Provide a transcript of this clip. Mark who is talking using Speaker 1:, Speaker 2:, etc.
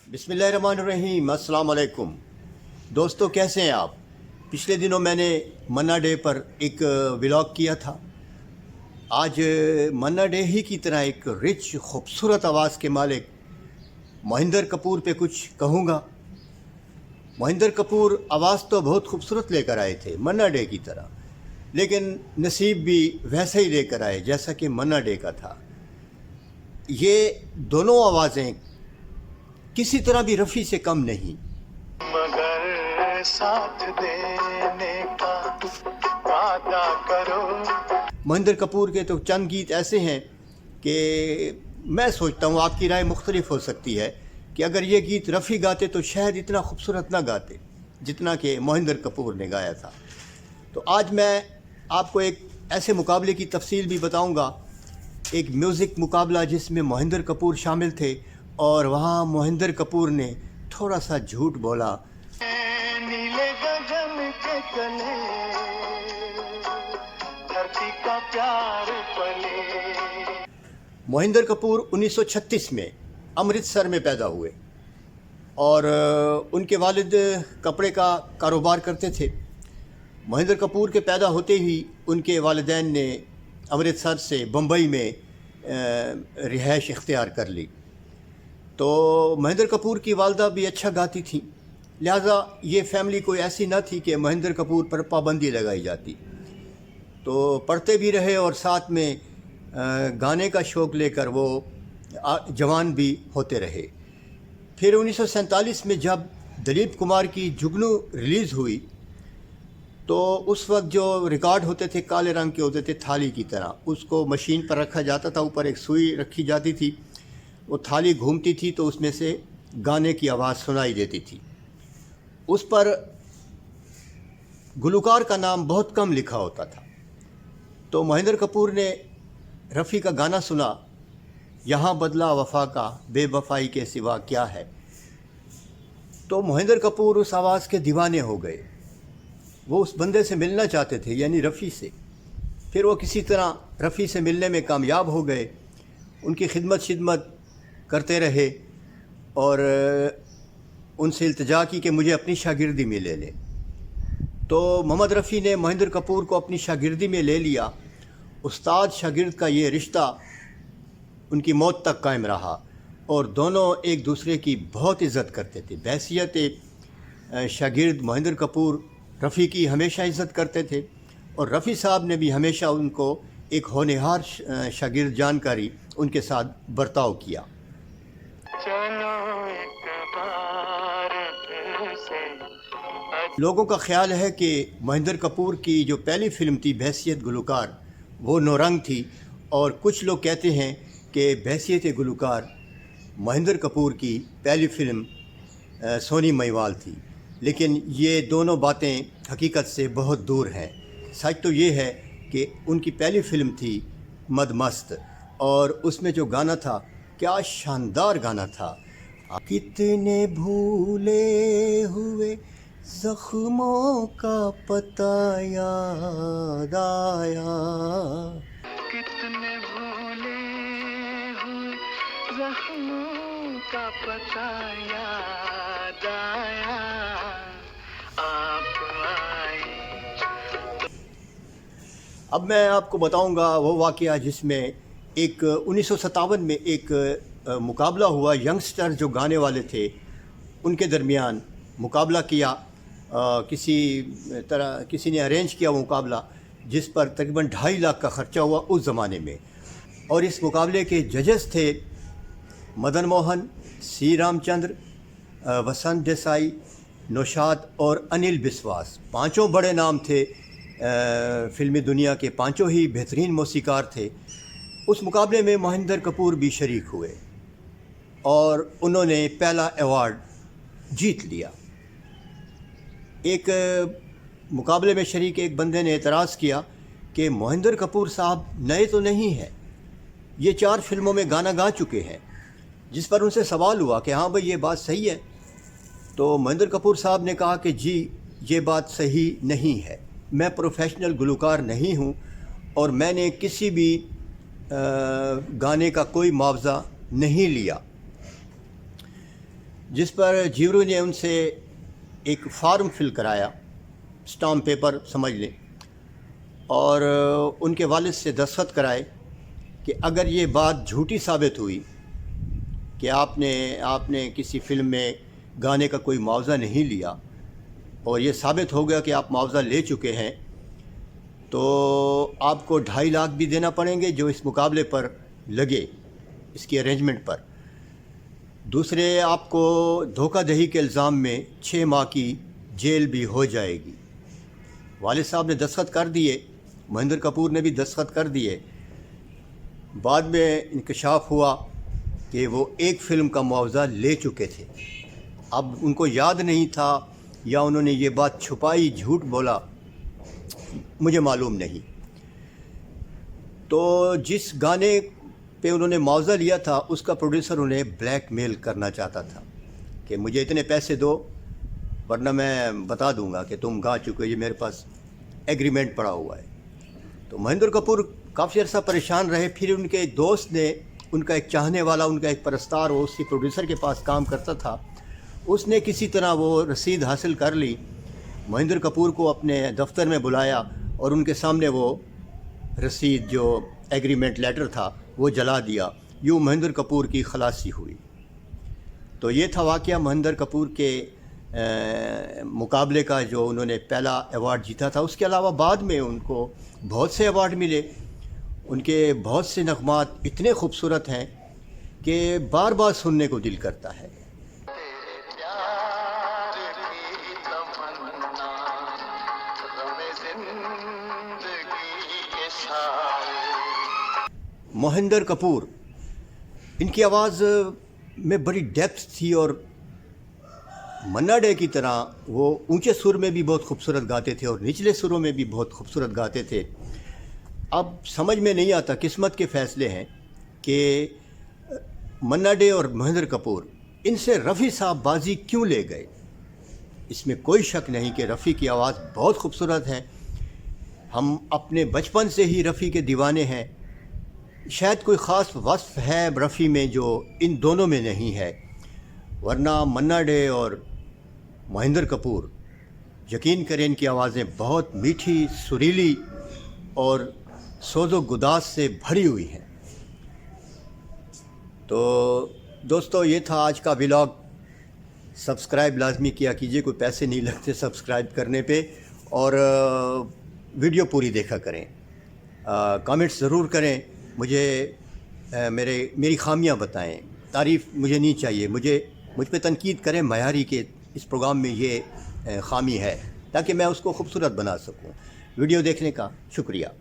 Speaker 1: बिस्मिल्लाहिर्रहमानिर्रहीम, अस्सलाम वालेकुम। दोस्तों, कैसे हैं आप? पिछले दिनों मैंने मन्ना डे पर एक व्लॉग किया था। आज मन्ना डे ही की तरह एक रिच खूबसूरत आवाज़ के मालिक मोहिंदर कपूर पे कुछ कहूँगा। मोहिंदर कपूर आवाज़ तो बहुत खूबसूरत लेकर आए थे मन्ना डे की तरह, लेकिन नसीब भी वैसे ही लेकर आए जैसा कि मन्ना डे का था। ये दोनों आवाज़ें किसी तरह भी रफ़ी से कम नहीं।
Speaker 2: मगर साथ देने का वादा करो।
Speaker 1: मोहिंदर कपूर के तो चंद गीत ऐसे हैं कि मैं सोचता हूँ, आपकी राय मुख्तलिफ हो सकती है, कि अगर ये गीत रफ़ी गाते तो शायद इतना खूबसूरत ना गाते जितना कि मोहिंदर कपूर ने गाया था। तो आज मैं आपको एक ऐसे मुकाबले की तफसील भी बताऊँगा, एक म्यूज़िक मुकाबला जिसमें मोहिंदर कपूर शामिल थे और वहाँ मोहिंदर कपूर ने थोड़ा सा झूठ बोला।
Speaker 2: नीले गगन के तले धरती का प्यार पले।
Speaker 1: मोहिंदर कपूर 1936 में अमृतसर में पैदा हुए और उनके वालिद कपड़े का कारोबार करते थे। मोहिंदर कपूर के पैदा होते ही उनके वालिदैन ने अमृतसर से बम्बई में रिहाइश इख्तियार कर ली। तो मोहिंदर कपूर की वालदा भी अच्छा गाती थी, लिहाजा ये फैमिली कोई ऐसी ना थी कि मोहिंदर कपूर पर पाबंदी लगाई जाती। तो पढ़ते भी रहे और साथ में गाने का शौक़ लेकर वो जवान भी होते रहे। फिर 1947 में जब दिलीप कुमार की जुगनू रिलीज़ हुई तो उस वक्त जो रिकॉर्ड होते थे काले रंग के होते थे, थाली की तरह, उसको मशीन पर रखा जाता था, ऊपर एक सुई रखी जाती थी, वो थाली घूमती थी तो उसमें से गाने की आवाज़ सुनाई देती थी। उस पर गुलकार का नाम बहुत कम लिखा होता था। तो मोहिंदर कपूर ने रफ़ी का गाना सुना, यहाँ बदला वफ़ा का बेवफ़ाई के सिवा क्या है। तो मोहिंदर कपूर उस आवाज़ के दीवाने हो गए। वो उस बंदे से मिलना चाहते थे, यानी रफ़ी से। फिर वो किसी तरह रफ़ी से मिलने में कामयाब हो गए, उनकी खिदमत करते रहे और उनसे इल्तिजा की कि मुझे अपनी शागिर्दी में ले लें। तो मोहम्मद रफ़ी ने मोहिंदर कपूर को अपनी शागिर्दी में ले लिया। उस्ताद शागिर्द का ये रिश्ता उनकी मौत तक कायम रहा और दोनों एक दूसरे की बहुत इज़्ज़त करते थे। बहैसियत शागिर्द मोहिंदर कपूर रफ़ी की हमेशा इज़्ज़त करते थे और रफ़ी साहब ने भी हमेशा उनको एक होनहार शागिर्द जानकारी उनके साथ बर्ताव किया।
Speaker 2: चलो एक बार फिर से।
Speaker 1: लोगों का ख्याल है कि मोहिंदर कपूर की जो पहली फ़िल्म थी बहैसियत गुलकार, वो नौरंग थी, और कुछ लोग कहते हैं कि बहैसियत गुलकार मोहिंदर कपूर की पहली फ़िल्म सोनी महिवाल थी। लेकिन ये दोनों बातें हकीकत से बहुत दूर हैं। सच तो ये है कि उनकी पहली फ़िल्म थी मदमस्त, और उसमें जो गाना था, क्या शानदार गाना था। कितने भूले हुए ज़ख्मों का पता याद आया।
Speaker 2: कितने भूले हुए ज़ख्मों का पता याद आया। आप आए।
Speaker 1: अब मैं आपको बताऊंगा वो वाक़या जिसमें एक 1957 में एक मुकाबला हुआ। यंगस्टर जो गाने वाले थे उनके दरमियान मुकाबला किया। किसी ने अरेंज किया वो मुकाबला, जिस पर तकरीबन 2.5 लाख का ख़र्चा हुआ उस ज़माने में। और इस मुकाबले के जजेस थे मदन मोहन, सी रामचंद्र, वसंत देसाई, नौशाद और अनिल बिस्वास। पांचों बड़े नाम थे, फ़िल्मी दुनिया के पांचों ही बेहतरीन मौसीकार थे। उस मुकाबले में मोहिंदर कपूर भी शरीक हुए और उन्होंने पहला अवार्ड जीत लिया। एक मुकाबले में शरीक एक बंदे ने एतराज़ किया कि मोहिंदर कपूर साहब नए तो नहीं हैं, ये 4 फिल्मों में गाना गा चुके हैं। जिस पर उनसे सवाल हुआ कि हाँ भाई ये बात सही है। तो मोहिंदर कपूर साहब ने कहा कि जी ये बात सही नहीं है, मैं प्रोफेशनल गुलकार नहीं हूँ और मैंने किसी भी गाने का कोई मुआवजा नहीं लिया, जिस पर जीवरू ने उनसे एक फॉर्म फिल कराया, स्टाम्प पेपर समझ लें, और उनके वालिद से दस्तखत कराए कि अगर ये बात झूठी साबित हुई कि आपने किसी फ़िल्म में गाने का कोई मुआवजा नहीं लिया और ये साबित हो गया कि आप मुआवजा ले चुके हैं, तो आपको 2.5 लाख भी देना पड़ेंगे जो इस मुकाबले पर लगे, इसकी अरेंजमेंट पर। दूसरे, आपको धोखाधड़ी के इल्ज़ाम में 6 माह की जेल भी हो जाएगी। वालिद साहब ने दस्तखत कर दिए, महेंद्र कपूर ने भी दस्तखत कर दिए। बाद में इंकशाफ हुआ कि वो एक फ़िल्म का मुआवजा ले चुके थे। अब उनको याद नहीं था या उन्होंने ये बात छुपाई, झूठ बोला, मुझे मालूम नहीं। तो जिस गाने पे उन्होंने मुआवजा लिया था उसका प्रोड्यूसर उन्हें ब्लैकमेल करना चाहता था कि मुझे इतने पैसे दो वरना मैं बता दूंगा कि तुम गा चुके हो, ये मेरे पास एग्रीमेंट पड़ा हुआ है। तो महेंद्र कपूर काफ़ी अर्सा परेशान रहे। फिर उनके एक दोस्त ने, उनका एक चाहने वाला, उनका एक परस्तार, वो उसी प्रोड्यूसर के पास काम करता था, उसने किसी तरह वो रसीद हासिल कर ली, महेंद्र कपूर को अपने दफ्तर में बुलाया और उनके सामने वो रसीद, जो एग्रीमेंट लेटर था, वो जला दिया। यूँ महेंद्र कपूर की खलासी हुई। तो ये था वाक़या महेंद्र कपूर के मुकाबले का, जो उन्होंने पहला अवार्ड जीता था। उसके अलावा बाद में उनको बहुत से अवार्ड मिले। उनके बहुत से नग़मात इतने खूबसूरत हैं कि बार बार सुनने को दिल करता है।
Speaker 2: तेरे प्यार की तमन्ना गमे जिंदगी के साए।
Speaker 1: महेंद्र कपूर, इनकी आवाज़ में बड़ी डेप्थ थी और मन्ना डे की तरह वो ऊंचे सुर में भी बहुत खूबसूरत गाते थे और निचले सुरों में भी बहुत खूबसूरत गाते थे। अब समझ में नहीं आता, किस्मत के फ़ैसले हैं कि मन्ना डे और महेंद्र कपूर, इनसे रफ़ी साहब बाजी क्यों ले गए। इसमें कोई शक नहीं कि रफ़ी की आवाज़ बहुत खूबसूरत है। हम अपने बचपन से ही रफ़ी के दीवाने हैं। शायद कोई ख़ास वस्फ़ है रफ़ी में जो इन दोनों में नहीं है, वरना मन्ना डे और महेंद्र कपूर, यकीन करें इनकी आवाज़ें बहुत मीठी, सुरीली और सोज़ो गुदास से भरी हुई हैं। तो दोस्तों, ये था आज का व्लॉग। सब्सक्राइब लाजमी किया कीजिए, कोई पैसे नहीं लगते सब्सक्राइब करने पे, और वीडियो पूरी देखा करें। कमेंट्स ज़रूर करें, मुझे मेरी खामियां बताएं। तारीफ़ मुझे नहीं चाहिए, मुझ पे तनकीद करें मयारी के इस प्रोग्राम में ये खामी है, ताकि मैं उसको खूबसूरत बना सकूं। वीडियो देखने का शुक्रिया।